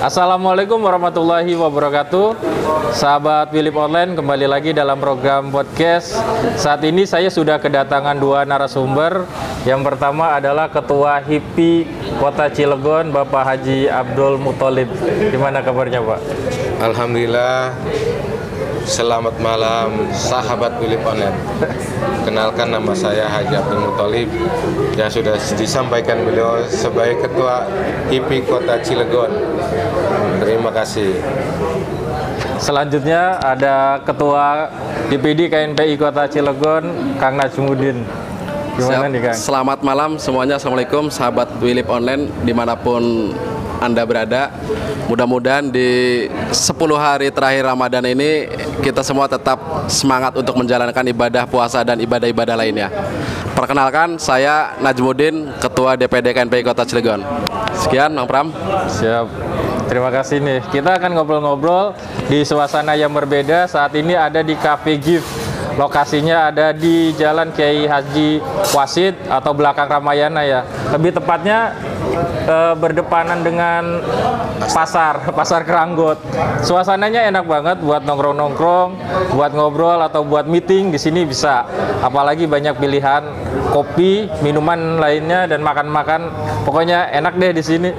Assalamualaikum warahmatullahi wabarakatuh. Sahabat Philip Online, kembali lagi dalam program podcast. Saat ini saya sudah kedatangan dua narasumber. Yang pertama adalah Ketua HIPI Kota Cilegon, Bapak Haji Abdul Muthalib. Gimana kabarnya, Pak? Alhamdulillah. Selamat malam sahabat Philip Online. Kenalkan, nama saya Haji Abdul Muthalib yang sudah disampaikan beliau sebagai Ketua HIPI Kota Cilegon. Terima kasih. Selanjutnya ada Ketua DPD KNPI Kota Cilegon, Kang Najmuddin. Gimana nih, Kang? Selamat malam semuanya. Assalamualaikum sahabat Philip Online dimanapun Anda berada. Mudah-mudahan di 10 hari terakhir Ramadan ini kita semua tetap semangat untuk menjalankan ibadah puasa dan ibadah-ibadah lainnya. Perkenalkan, saya Najmuddin, Ketua DPD KNPI Kota Cilegon. Sekian, Bang Pram. Siap. Terima kasih nih. Kita akan ngobrol-ngobrol di suasana yang berbeda. Saat ini ada di Cafe Gift. Lokasinya ada di Jalan Kiai Haji Wasid atau belakang Ramayana ya. Lebih tepatnya berdepanan dengan pasar Keranggot. Suasananya enak banget buat nongkrong-nongkrong, buat ngobrol atau buat meeting di sini bisa. Apalagi banyak pilihan kopi, minuman lainnya dan makan-makan. Pokoknya enak deh di sini.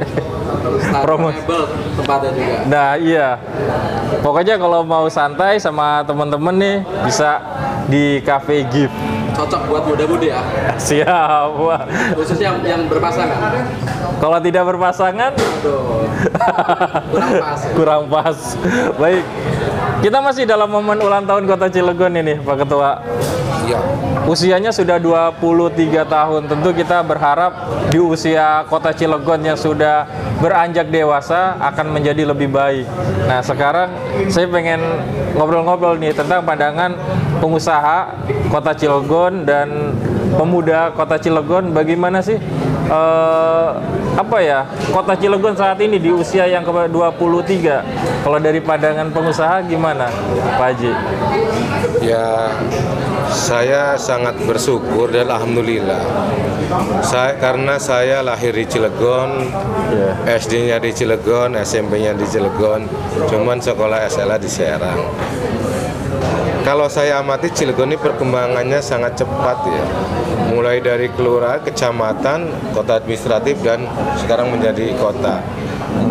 Promo tempatnya juga. Nah, iya. Pokoknya kalau mau santai sama temen-temen nih bisa di Cafe Gift. Cocok buat muda-mudi ya. Siap. Wah. Khususnya yang berpasangan. Kalau tidak berpasangan, Aduh. Kurang pas. kurang pas. Baik. Kita masih dalam momen ulang tahun Kota Cilegon ini, Pak Ketua. Ya. Usianya sudah 23 tahun. Tentu kita berharap di usia Kota Cilegon yang sudah beranjak dewasa akan menjadi lebih baik. Nah, sekarang saya pengen ngobrol-ngobrol nih tentang pandangan pengusaha Kota Cilegon dan pemuda Kota Cilegon. Bagaimana sih Kota Cilegon saat ini di usia yang ke-23? Kalau dari pandangan pengusaha gimana, Pak Haji? Ya, saya sangat bersyukur dan alhamdulillah. Karena saya lahir di Cilegon, SD-nya di Cilegon, SMP-nya di Cilegon, cuman sekolah SLA di Serang. Kalau saya amati, Cilegon ini perkembangannya sangat cepat ya. Mulai dari kelurahan, kecamatan, kota administratif, dan sekarang menjadi kota.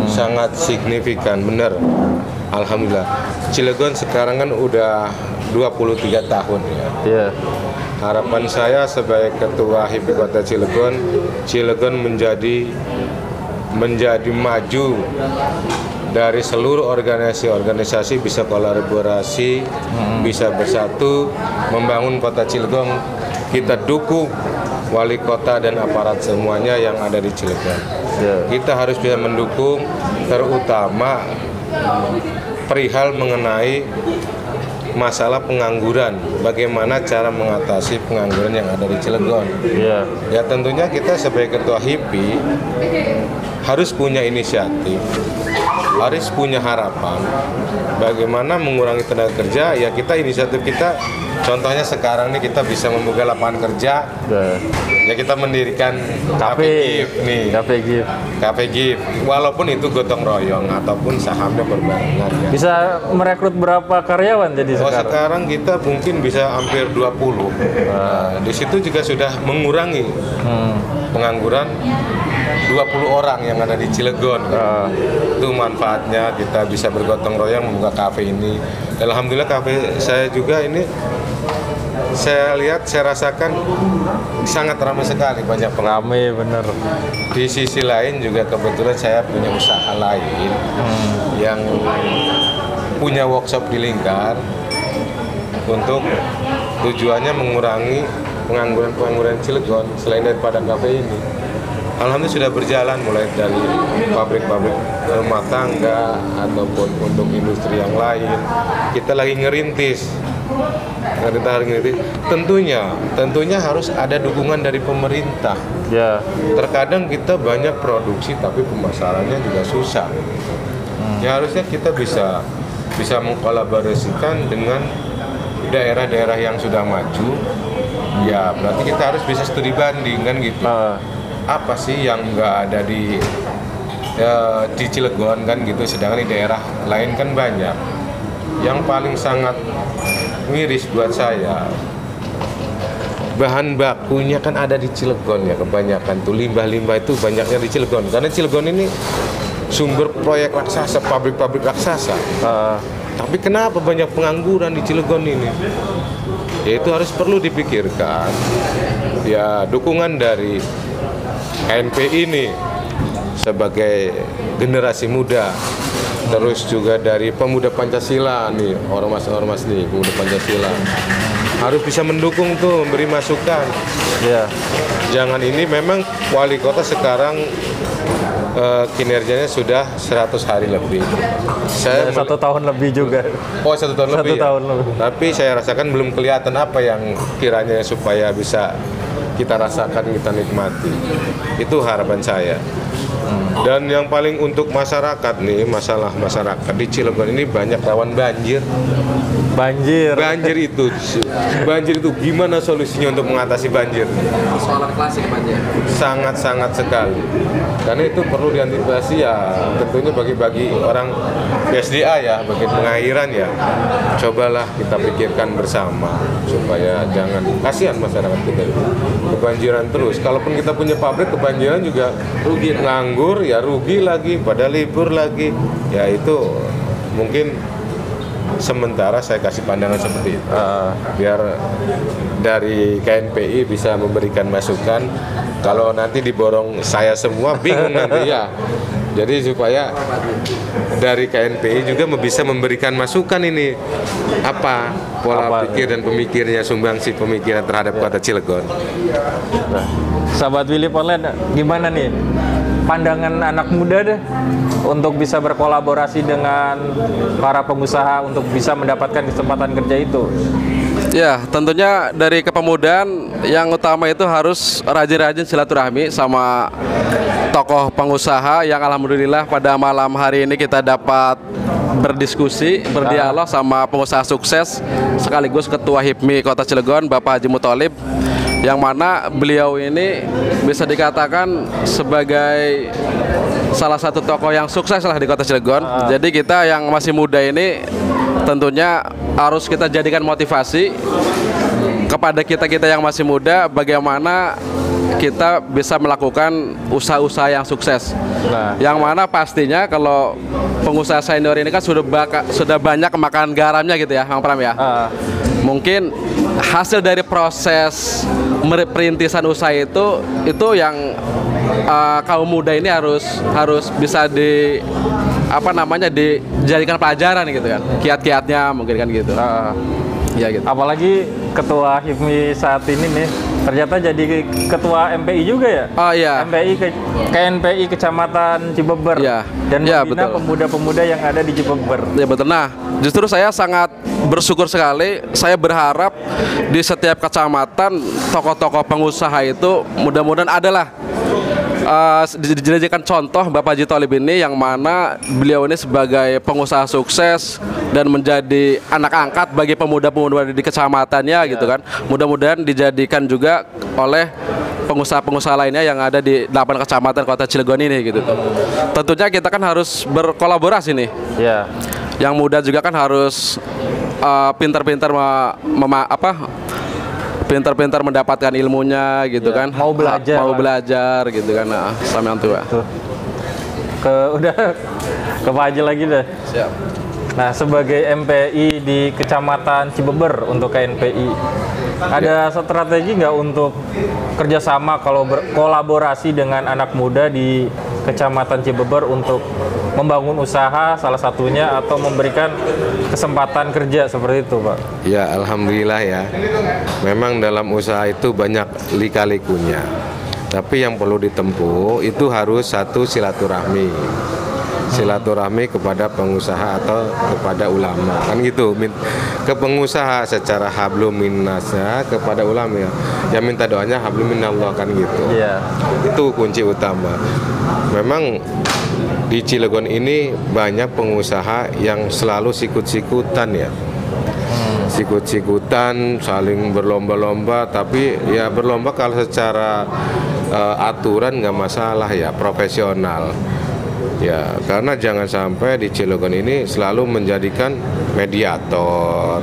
Sangat signifikan, benar. Alhamdulillah. Cilegon sekarang kan udah 23 tahun ya. Iya. Harapan saya sebagai Ketua HIPI Kota Cilegon, Cilegon menjadi maju dari seluruh organisasi bisa kolaborasi, bisa bersatu, membangun Kota Cilegon. Kita dukung wali kota dan aparat semuanya yang ada di Cilegon. Kita harus bisa mendukung, terutama perihal mengenai masalah pengangguran. Bagaimana cara mengatasi pengangguran yang ada di Cilegon? Ya tentunya kita sebagai Ketua HIPI harus punya inisiatif, harus punya harapan bagaimana mengurangi tenaga kerja. Ya kita inisiatif kita, contohnya sekarang nih kita bisa membuka lapangan kerja. Ya kita mendirikan Cafe Gift nih. Cafe Gift. Walaupun itu gotong royong ataupun sahamnya berbarengan ya. Bisa merekrut berapa karyawan jadi sekarang? Sekarang kita mungkin bisa hampir 20. Nah, di situ juga sudah mengurangi pengangguran 20 orang yang ada di Cilegon. Itu manfaatnya kita bisa bergotong royong membuka kafe ini. Alhamdulillah kafe saya juga ini saya lihat, saya rasakan sangat ramai sekali, banyak Ramai bener. Di sisi lain juga kebetulan saya punya usaha lain yang punya workshop di Lingkar untuk tujuannya mengurangi pengangguran Cilegon selain daripada kafe ini. Alhamdulillah sudah berjalan mulai dari pabrik-pabrik rumah tangga ataupun untuk industri yang lain. Kita lagi ngerintis. Tentunya harus ada dukungan dari pemerintah. Terkadang kita banyak produksi tapi pemasarannya juga susah. Ya harusnya kita bisa mengkolaborasikan dengan daerah-daerah yang sudah maju. Ya berarti kita harus bisa studi banding kan gitu. Apa sih yang nggak ada di di Cilegon kan gitu, sedangkan di daerah lain kan banyak. Yang paling sangat miris buat saya, bahan bakunya kan ada di Cilegon ya, kebanyakan tuh limbah-limbah itu banyaknya di Cilegon, karena Cilegon ini sumber proyek raksasa, pabrik-pabrik raksasa. Tapi kenapa banyak pengangguran di Cilegon ini? Ya itu harus perlu dipikirkan. Ya dukungan dari KNPI ini sebagai generasi muda, terus juga dari pemuda Pancasila nih, ormas-ormas nih, pemuda Pancasila harus bisa mendukung tuh, memberi masukan. Ya. Jangan ini memang wali kota sekarang kinerjanya sudah 100 hari lebih. Saya 1 tahun lebih juga. Oh 1 tahun lebih. 1 tahun lebih. Tapi saya rasakan belum kelihatan apa yang kiranya supaya bisa kita rasakan, kita nikmati. Itu harapan saya. Dan yang paling untuk masyarakat nih, masalah masyarakat di Cilegon ini banyak rawan banjir. Banjir itu gimana solusinya untuk mengatasi banjir? Persoalan klasik banjir. Sangat-sangat sekali. Karena itu perlu diantisipasi ya, tentunya bagi orang BSDA ya, bagi pengairan ya. Cobalah kita pikirkan bersama supaya jangan, kasihan masyarakat kita kebanjiran terus. Kalaupun kita punya pabrik, kebanjiran juga rugi, nganggur ya rugi lagi, pada libur lagi. Ya itu mungkin sementara saya kasih pandangan seperti itu, biar dari KNPI bisa memberikan masukan. Kalau nanti diborong saya semua bingung nanti ya. Jadi supaya dari KNPI juga bisa memberikan masukan ini apa pola pikir dan pemikirnya, sumbangsi pemikiran terhadap kota Cilegon. Nah, sahabat Willip Online, gimana nih pandangan anak muda deh untuk bisa berkolaborasi dengan para pengusaha untuk bisa mendapatkan kesempatan kerja itu? Ya, tentunya dari kepemudaan yang utama itu harus rajin-rajin silaturahmi sama tokoh pengusaha yang alhamdulillah pada malam hari ini kita dapat berdiskusi, berdialog sama pengusaha sukses sekaligus Ketua HIPMI Kota Cilegon, Bapak Haji Muthalib, yang mana beliau ini bisa dikatakan sebagai salah satu tokoh yang sukses lah di Kota Cilegon. Jadi kita yang masih muda ini tentunya harus kita jadikan motivasi kepada kita yang masih muda, bagaimana kita bisa melakukan usaha-usaha yang sukses. Yang mana pastinya kalau pengusaha senior ini kan sudah banyak makan garamnya gitu ya, Mang Pram ya. Mungkin hasil dari proses perintisan usaha itu yang kaum muda ini harus bisa dijadikan pelajaran gitu kan, kiat-kiatnya mungkin kan gitu. Ya gitu. Apalagi Ketua HIPMI saat ini nih ternyata jadi Ketua MPI juga ya? Oh iya. KNPI Kecamatan Cibeber. Ya. Dan membina pemuda-pemuda yang ada di Cibeber. Ya betul. Nah, justru saya sangat bersyukur sekali. Saya berharap di setiap kecamatan tokoh-tokoh pengusaha itu mudah-mudahan adalah dijadikan contoh Bapak Haji Thalib ini, yang mana beliau ini sebagai pengusaha sukses dan menjadi anak angkat bagi pemuda-pemuda di kecamatannya gitu kan. Mudah-mudahan dijadikan juga oleh pengusaha-pengusaha lainnya yang ada di 8 kecamatan Kota Cilegon ini gitu. Tentunya kita kan harus berkolaborasi nih. Ya. Yang muda juga kan harus pintar-pintar pintar-pintar mendapatkan ilmunya gitu kan, mau belajar gitu kan. Nah, sama yang tua. Udah ke Pak Haji lagi deh. Siap. Nah, sebagai MPI di Kecamatan Cibeber untuk KNPI, ada strategi nggak untuk kerjasama kalau berkolaborasi dengan anak muda di Kecamatan Cibeber untuk membangun usaha salah satunya atau memberikan kesempatan kerja seperti itu, Pak? Ya, alhamdulillah ya. Memang dalam usaha itu banyak lika-likunya. Tapi yang perlu ditempuh itu harus satu silaturahmi. Silaturahmi kepada pengusaha atau kepada ulama, kan gitu. Ke pengusaha secara hablum minnasnya, kepada ulama ya minta doanya hablum minallah, kan gitu. Itu kunci utama. Memang di Cilegon ini banyak pengusaha yang selalu sikut-sikutan ya. Sikut-sikutan, saling berlomba-lomba, tapi ya berlomba kalau secara aturan nggak masalah ya, profesional. Ya, karena jangan sampai di Cilegon ini selalu menjadikan mediator,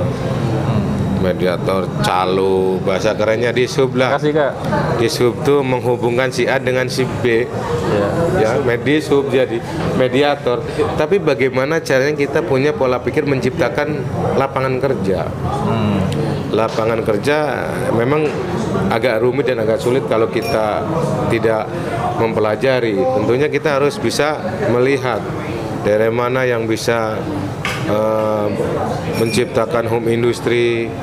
calo, bahasa kerennya disub lah. Makasih Kak. Disub tuh menghubungkan si A dengan si B. Ya, disub jadi mediator. Tapi bagaimana caranya kita punya pola pikir menciptakan lapangan kerja? Lapangan kerja memang agak rumit dan agak sulit kalau kita tidak mempelajari. Tentunya kita harus bisa melihat daerah mana yang bisa menciptakan home industry,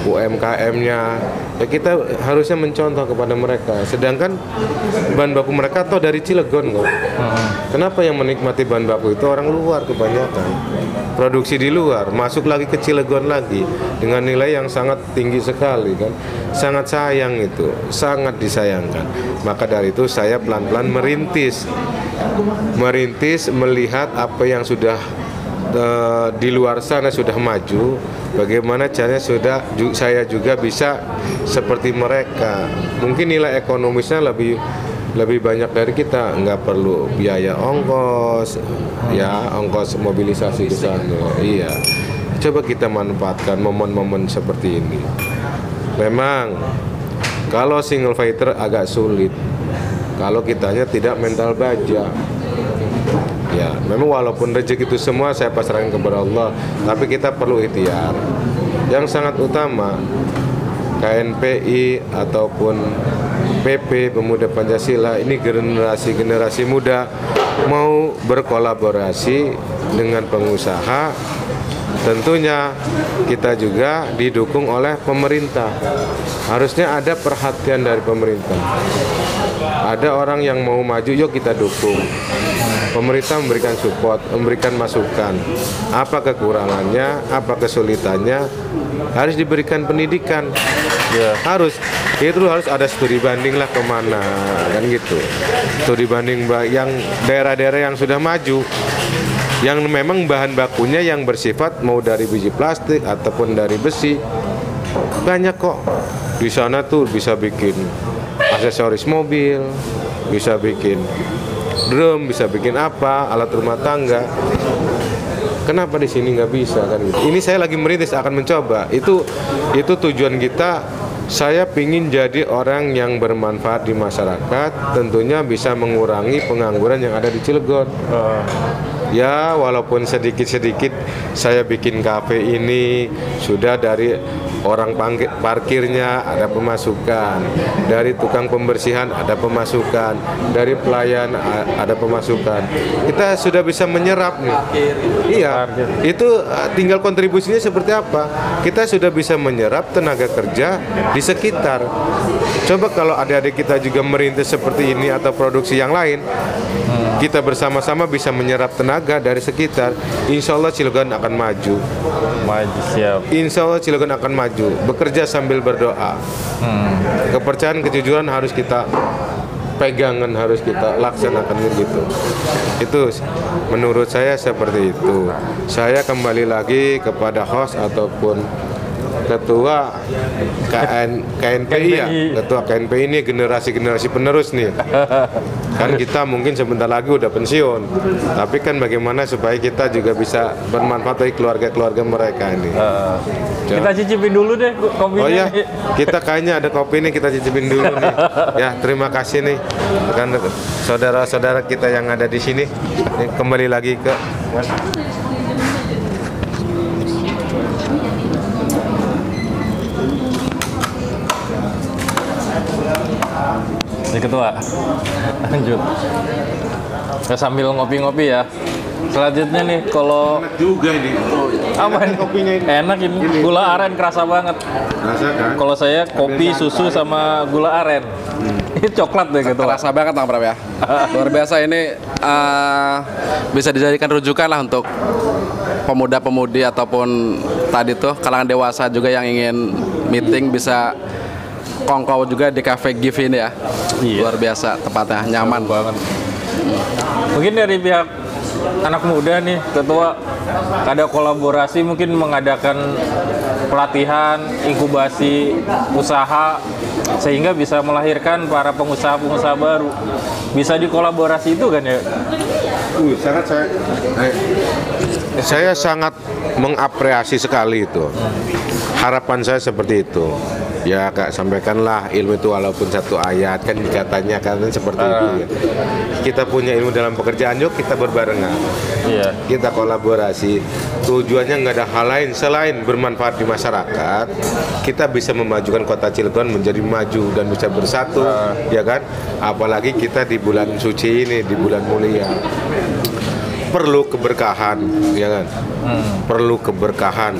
UMKM-nya. Ya kita harusnya mencontoh kepada mereka. Sedangkan bahan baku mereka toh dari Cilegon kok. Kenapa yang menikmati bahan baku itu orang luar kebanyakan? Produksi di luar, masuk lagi ke Cilegon lagi dengan nilai yang sangat tinggi sekali kan. Sangat sayang itu, sangat disayangkan. Maka dari itu saya pelan-pelan merintis melihat apa yang sudah di luar sana sudah maju, bagaimana caranya saya juga bisa seperti mereka. Mungkin nilai ekonomisnya lebih banyak dari kita, nggak perlu biaya ongkos, ya ongkos mobilisasi ke sana. Iya, coba kita manfaatkan momen-momen seperti ini. Memang kalau single fighter agak sulit, kalau kitanya tidak mental baja. Ya, memang walaupun rezeki itu semua saya pasrahkan kepada Allah, tapi kita perlu ikhtiar. Yang sangat utama, KNPI ataupun PP Pemuda Pancasila ini generasi muda mau berkolaborasi dengan pengusaha. Tentunya kita juga didukung oleh pemerintah. Harusnya ada perhatian dari pemerintah. Ada orang yang mau maju, yuk kita dukung. Pemerintah memberikan support, memberikan masukan. Apa kekurangannya, apa kesulitannya, harus diberikan pendidikan. Harus ada studi banding lah kemana, kan gitu. Studi banding yang daerah-daerah yang sudah maju, yang memang bahan bakunya yang bersifat mau dari biji plastik ataupun dari besi, banyak kok. Di sana tuh bisa bikin aksesoris mobil, bisa bikin drum, bisa bikin apa, alat rumah tangga. Kenapa di sini nggak bisa kan gitu? Ini saya lagi merintis, akan mencoba. Itu tujuan kita. Saya pingin jadi orang yang bermanfaat di masyarakat, tentunya bisa mengurangi pengangguran yang ada di Cilegon. Ya, walaupun sedikit-sedikit saya bikin kafe ini, sudah dari orang parkirnya ada pemasukan, dari tukang pembersihan ada pemasukan, dari pelayan ada pemasukan. Kita sudah bisa menyerap nih. Iya, itu tinggal kontribusinya seperti apa. Kita sudah bisa menyerap tenaga kerja di sekitar. Coba kalau adik-adik kita juga merintis seperti ini atau produksi yang lain, kita bersama-sama bisa menyerap tenaga dari sekitar. Insya Allah Cilegon akan maju. Siap. Insya Allah Cilegon akan maju. Bekerja sambil berdoa. Kepercayaan, kejujuran harus kita pegangan, harus kita laksanakan gitu. Itu menurut saya seperti itu. Saya kembali lagi kepada host ataupun ketua KNPI ya. Ketua KNPI ini generasi penerus nih. Kan kita mungkin sebentar lagi udah pensiun. Tapi kan bagaimana supaya kita juga bisa bermanfaat bagi keluarga-keluarga mereka ini. Kita cicipin dulu deh kopinya. Oh ya, kita kayaknya ada kopi nih, kita cicipin dulu nih. Ya, terima kasih nih kan saudara-saudara kita yang ada di sini. Kembali lagi ke Ketua. Lanjut. Kita sambil ngopi-ngopi ya. Selanjutnya nih, kalau enak juga ini. apa nih? Kopinya ini. Enak ini. Gula aren kerasa banget. Rasa kan? Kalau saya kopi, susu sama gula aren. Ini coklat deh gitu. Terasa banget Bang Pram ya. Luar biasa ini, bisa dijadikan rujukan lah untuk pemuda-pemudi ataupun tadi tuh kalangan dewasa juga yang ingin meeting, bisa kongkow juga di Cafe Gift ini ya. Iya. Luar biasa tempatnya, nyaman banget. Mungkin dari pihak anak muda nih, Ketua, ada kolaborasi mungkin mengadakan pelatihan, inkubasi usaha sehingga bisa melahirkan para pengusaha-pengusaha baru. Bisa dikolaborasi itu kan ya? Saya sangat mengapresiasi sekali itu. Harapan saya seperti itu. Ya Kak, sampaikanlah ilmu itu walaupun satu ayat, kan katanya kan seperti itu ya. Kita punya ilmu dalam pekerjaan, yuk kita berbarengan. Iya. Kita kolaborasi. Tujuannya nggak ada hal lain selain bermanfaat di masyarakat. Kita bisa memajukan kota Cilegon menjadi maju dan bisa bersatu, ya kan? Apalagi kita di bulan suci ini, di bulan mulia. Perlu keberkahan, ya kan? Perlu keberkahan.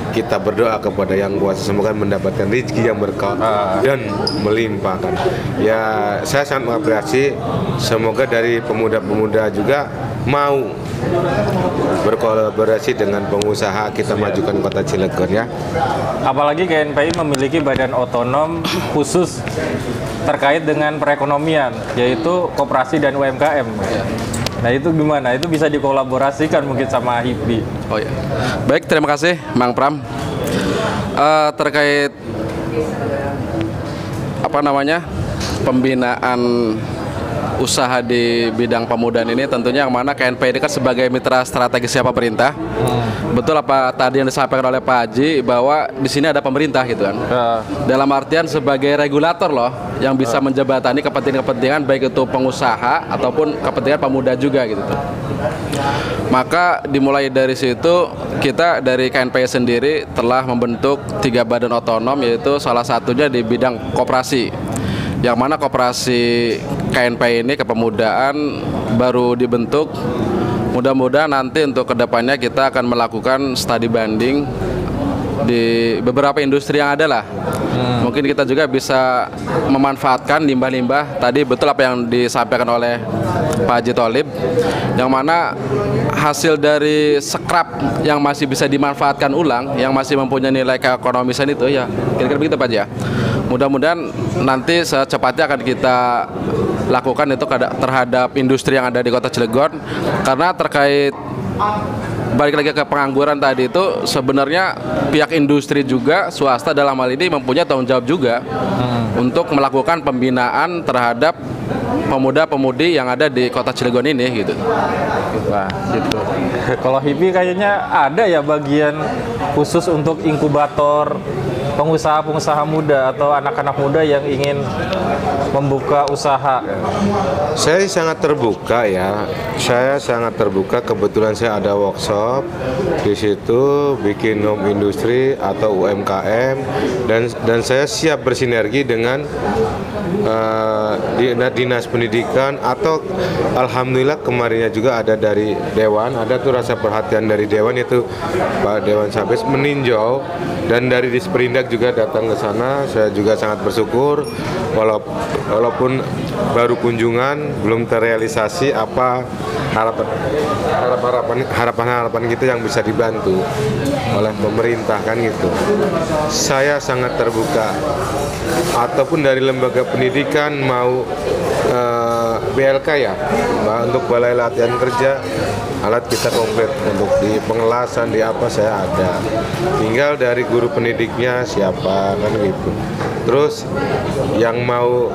Kita berdoa kepada Yang Kuasa, semoga mendapatkan rezeki yang berkah dan melimpahkan. Ya, saya sangat mengapresiasi. Semoga dari pemuda-pemuda juga mau berkolaborasi dengan pengusaha, kita majukan kota Cilegon ya. Apalagi KNPI memiliki badan otonom khusus terkait dengan perekonomian, yaitu koperasi dan UMKM. Nah itu gimana? Itu bisa dikolaborasikan mungkin sama HIPI. Oh ya, baik, terima kasih Mang Pram. Terkait apa namanya pembinaan usaha di bidang pemudaan ini, tentunya yang mana KNPI ini kan sebagai mitra strategisnya pemerintah. Betul apa tadi yang disampaikan oleh Pak Haji bahwa di sini ada pemerintah gitu kan. Dalam artian sebagai regulator loh yang bisa menjembatani kepentingan-kepentingan baik itu pengusaha ataupun kepentingan pemuda juga gitu. Maka dimulai dari situ kita dari KNPI sendiri telah membentuk 3 badan otonom, yaitu salah satunya di bidang koperasi. Yang mana koperasi KNPI ini kepemudaan baru dibentuk. Mudah-mudahan nanti untuk kedepannya kita akan melakukan studi banding di beberapa industri yang ada lah. Mungkin kita juga bisa memanfaatkan limbah-limbah. Tadi betul apa yang disampaikan oleh Pak Haji Tholib, yang mana hasil dari scrap yang masih bisa dimanfaatkan ulang, yang masih mempunyai nilai keekonomisan itu ya, kira-kira begitu Pak Haji ya. Mudah-mudahan nanti secepatnya akan kita lakukan itu terhadap industri yang ada di Kota Cilegon, karena terkait balik lagi ke pengangguran tadi itu sebenarnya pihak industri juga swasta dalam hal ini mempunyai tanggung jawab juga untuk melakukan pembinaan terhadap pemuda-pemudi yang ada di Kota Cilegon ini gitu. Wah, gitu. Kalau HIPI kayaknya ada ya bagian khusus untuk inkubator pengusaha-pengusaha muda atau anak-anak muda yang ingin membuka usaha. Saya sangat terbuka ya. Saya sangat terbuka. Kebetulan saya ada workshop di situ bikin home industri atau UMKM, dan saya siap bersinergi dengan dinas pendidikan, atau alhamdulillah kemarinnya juga ada dari Dewan, ada tuh rasa perhatian dari Dewan, itu Pak Dewan Sabes meninjau, dan dari Disperindak juga datang ke sana. Saya juga sangat bersyukur walaupun baru kunjungan, belum terrealisasi apa harapan kita yang bisa dibantu oleh pemerintah kan gitu. Saya sangat terbuka, ataupun dari lembaga pendidikan mau BLK ya, untuk balai latihan kerja, alat kita komplit untuk di pengelasan di apa saya ada, tinggal dari guru pendidiknya siapa kan gitu. Terus yang mau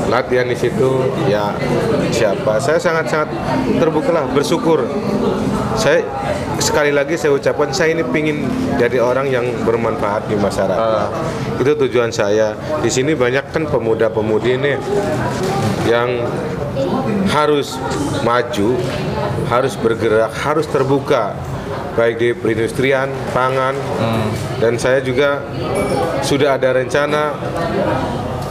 latihan di situ ya siapa, saya sangat terbuka lah, bersyukur. Saya sekali lagi saya ucapkan, saya ini pingin jadi orang yang bermanfaat di masyarakat. Itu tujuan saya. Di sini banyak kan pemuda-pemudi ini yang harus maju, harus bergerak, harus terbuka, baik di perindustrian, pangan, dan saya juga sudah ada rencana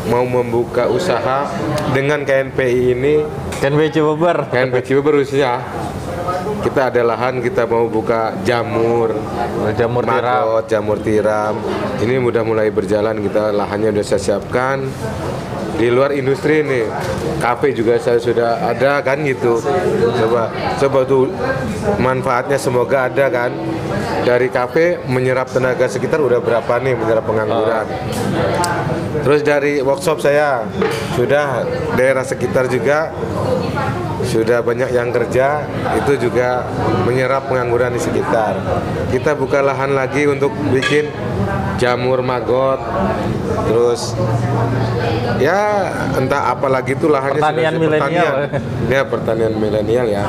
mau membuka usaha dengan KNPI ini. KNPI Cibeber. KNPI Cibeber khususnya. Kita ada lahan, kita mau buka jamur tiram. Jamur tiram. Ini udah mulai berjalan, kita lahannya udah saya siapkan. Di luar industri nih, kafe juga saya sudah ada kan gitu. Coba tuh manfaatnya semoga ada kan. Dari kafe menyerap tenaga sekitar udah berapa nih, menyerap pengangguran. Terus dari workshop saya sudah daerah sekitar juga sudah banyak yang kerja, itu juga menyerap pengangguran di sekitar. Kita buka lahan lagi untuk bikin jamur maggot, terus ya entah apalagi itu lahannya Pertanian milenial. Ya, pertanian milenial ya.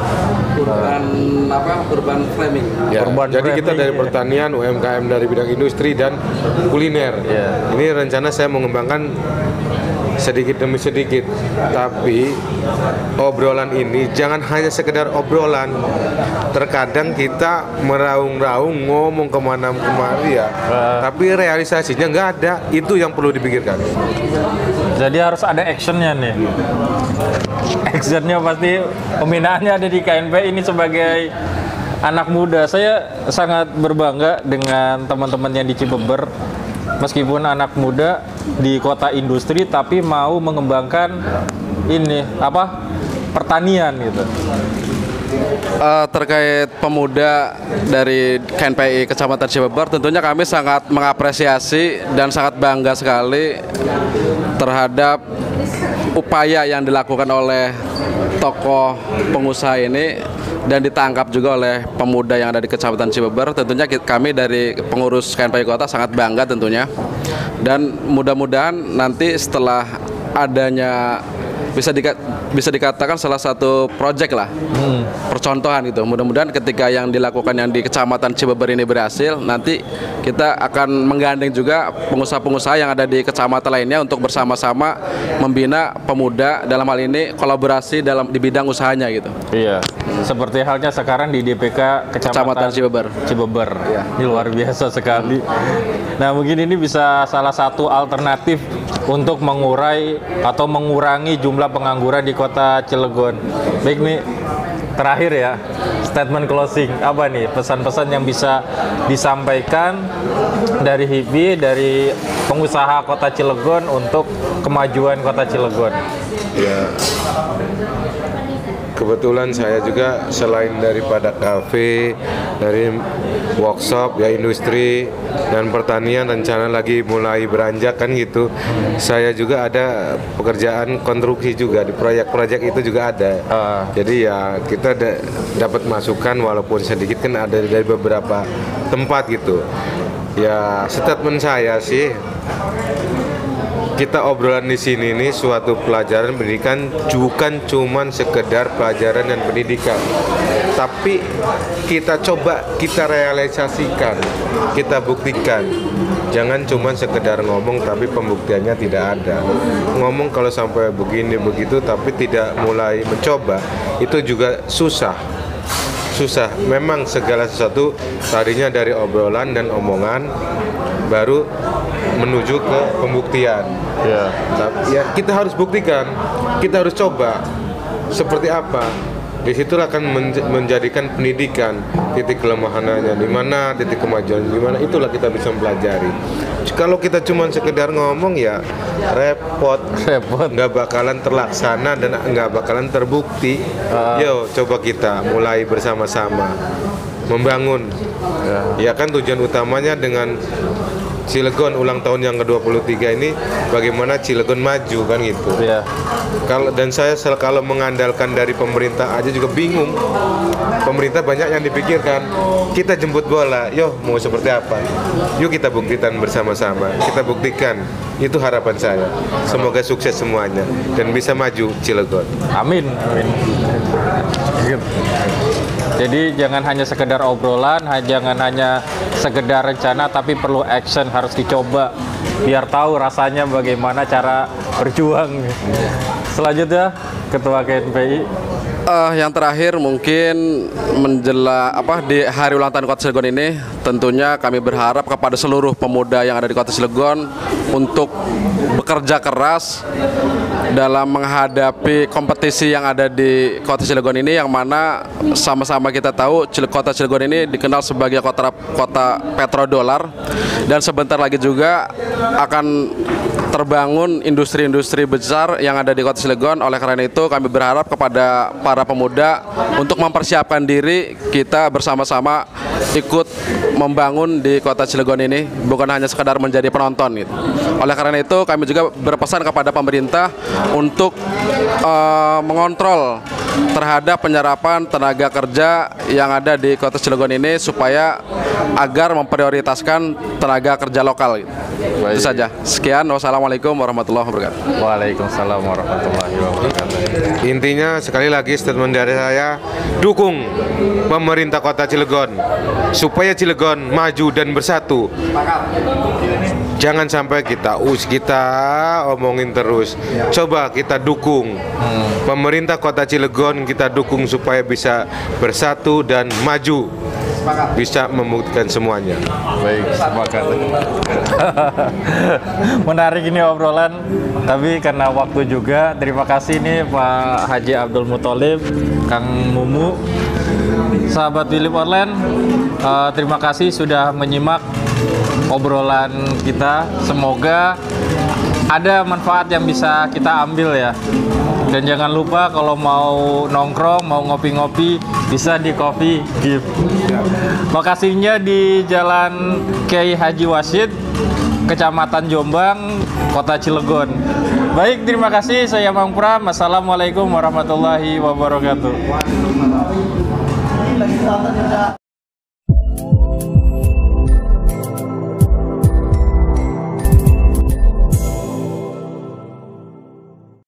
Urban farming. Ya, Urban jadi kita farming, dari ya. pertanian, UMKM dari bidang industri dan kuliner. Ya. Ini rencana saya mengembangkan sedikit demi sedikit, tapi obrolan ini jangan hanya sekedar obrolan. Terkadang kita meraung-raung ngomong kemana-kemari ya, tapi realisasinya nggak ada. Itu yang perlu dipikirkan. Jadi harus ada actionnya nih. Actionnya pasti pembinaannya ada di KNPI ini sebagai anak muda. Saya sangat berbangga dengan teman-teman yang di Cibeber. Meskipun anak muda di kota industri, tapi mau mengembangkan ini pertanian gitu. Terkait pemuda dari KNPI Kecamatan Cibeber, tentunya kami sangat mengapresiasi dan sangat bangga sekali terhadap upaya yang dilakukan oleh tokoh pengusaha ini dan ditangkap juga oleh pemuda yang ada di Kecamatan Cibeber. Tentunya kami dari pengurus KNPI Kota sangat bangga tentunya, dan mudah-mudahan nanti setelah adanya bisa dikatakan salah satu proyek lah, percontohan gitu. Mudah-mudahan ketika yang dilakukan yang di Kecamatan Cibeber ini berhasil, nanti kita akan menggandeng juga pengusaha-pengusaha yang ada di kecamatan lainnya untuk bersama-sama membina pemuda, dalam hal ini kolaborasi di bidang usahanya gitu. Iya, seperti halnya sekarang di DPK Kecamatan Cibeber. Ya. Ini luar biasa sekali. Nah, mungkin ini bisa salah satu alternatif untuk mengurai atau mengurangi jumlah pengangguran di kota Cilegon. Baik nih, terakhir ya, statement closing. Apa nih pesan-pesan yang bisa disampaikan dari HIPI, dari pengusaha kota Cilegon untuk kemajuan kota Cilegon? Ya, kebetulan saya juga selain daripada kafe, dari workshop ya, industri dan pertanian rencana lagi mulai beranjak kan gitu. Saya juga ada pekerjaan konstruksi juga di proyek-proyek itu juga ada. Jadi ya kita dapat masukan walaupun sedikit kan ada dari beberapa tempat gitu. Ya statement saya sih, kita obrolan di sini ini suatu pelajaran pendidikan, bukan cuman sekedar pelajaran dan pendidikan, tapi kita coba kita realisasikan, kita buktikan. Jangan cuman sekedar ngomong tapi pembuktiannya tidak ada. Ngomong kalau sampai begini begitu tapi tidak mulai mencoba, itu juga susah. Memang segala sesuatu tadinya dari obrolan dan omongan baru menuju ke pembuktian. Ya, kita harus buktikan, kita harus coba seperti apa. Disitulah akan menjadikan pendidikan titik kelemahannya di mana, titik kemajuan di mana, itulah kita bisa mempelajari. Kalau kita cuma sekedar ngomong ya repot, nggak bakalan terlaksana dan nggak bakalan terbukti. Yo, coba kita mulai bersama-sama membangun. Ya kan tujuan utamanya dengan Cilegon ulang tahun yang ke-23 ini bagaimana Cilegon maju kan gitu. Iya. Kalau mengandalkan dari pemerintah aja juga bingung. Pemerintah banyak yang dipikirkan. Kita jemput bola, yo mau seperti apa? Yuk kita buktikan bersama-sama. Kita buktikan. Itu harapan saya. Semoga sukses semuanya dan bisa maju Cilegon. Amin. Jadi jangan hanya sekedar obrolan, jangan hanya sekedar rencana, tapi perlu action, harus dicoba biar tahu rasanya bagaimana cara berjuang. Selanjutnya Ketua KNPI. Yang terakhir mungkin di hari ulang tahun Kota Cilegon ini, tentunya kami berharap kepada seluruh pemuda yang ada di Kota Cilegon untuk bekerja keras dalam menghadapi kompetisi yang ada di Kota Cilegon ini, yang mana sama-sama kita tahu Kota Cilegon ini dikenal sebagai kota petrodolar, dan sebentar lagi juga akan terbangun industri-industri besar yang ada di Kota Cilegon. Oleh karena itu kami berharap kepada para pemuda untuk mempersiapkan diri, kita bersama-sama ikut membangun di Kota Cilegon ini, bukan hanya sekadar menjadi penonton gitu. Oleh karena itu kami juga berpesan kepada pemerintah untuk mengontrol terhadap penyerapan tenaga kerja yang ada di Kota Cilegon ini supaya agar memprioritaskan tenaga kerja lokal. Itu saja. Sekian. Wassalamualaikum warahmatullahi wabarakatuh. Waalaikumsalam warahmatullahi wabarakatuh. Intinya sekali lagi statement dari saya, dukung pemerintah Kota Cilegon supaya Cilegon maju dan bersatu. Jangan sampai kita omongin terus. Coba kita dukung pemerintah Kota Cilegon, kita dukung supaya bisa bersatu dan maju, bisa membuktikan semuanya. Baik, sepakat. Menarik ini obrolan, tapi karena waktu juga, terima kasih nih Pak Haji Abdul Muthalib, Kang Mumu, sahabat Wilip Online. Terima kasih sudah menyimak obrolan kita. Semoga ada manfaat yang bisa kita ambil ya. Dan jangan lupa kalau mau nongkrong, mau ngopi-ngopi, bisa di Coffee Gift. Lokasinya di Jalan Kiai Haji Wasid, Kecamatan Jombang, Kota Cilegon. Baik, terima kasih. Saya Mang Pram. Assalamualaikum warahmatullahi wabarakatuh.